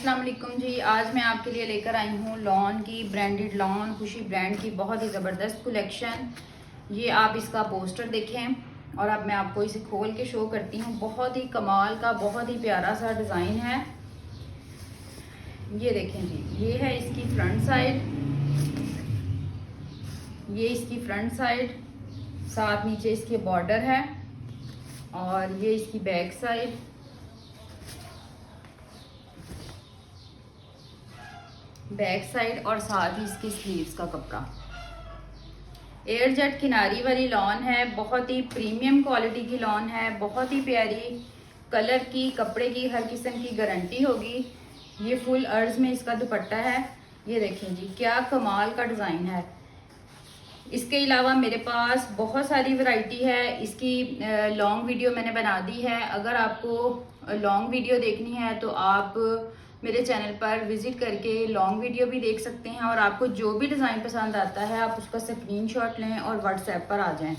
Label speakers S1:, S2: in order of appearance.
S1: अस्सलाम वालेकुम जी। आज मैं आपके लिए लेकर आई हूँ लॉन की ब्रांडेड लॉन खुशी ब्रांड की बहुत ही ज़बरदस्त कलेक्शन। ये आप इसका पोस्टर देखें और अब मैं आपको इसे खोल के शो करती हूँ। बहुत ही कमाल का बहुत ही प्यारा सा डिज़ाइन है। ये देखें जी, ये है इसकी फ्रंट साइड, ये इसकी फ्रंट साइड, साथ नीचे इसके बॉर्डर है और ये इसकी बैक साइड। और साथ ही इसकी स्लीव्स का कपड़ा। एयर जेट किनारी वाली लॉन है, बहुत ही प्रीमियम क्वालिटी की लॉन है, बहुत ही प्यारी कलर की, कपड़े की हर किस्म की गारंटी होगी। ये फुल अर्ज में इसका दुपट्टा है। ये देखें जी, क्या कमाल का डिज़ाइन है। इसके अलावा मेरे पास बहुत सारी वैरायटी है। इसकी लॉन्ग वीडियो मैंने बना दी है। अगर आपको लॉन्ग वीडियो देखनी है तो आप मेरे चैनल पर विजिट करके लॉन्ग वीडियो भी देख सकते हैं और आपको जो भी डिज़ाइन पसंद आता है आप उसका स्क्रीनशॉट लें और व्हाट्सएप पर आ जाएं।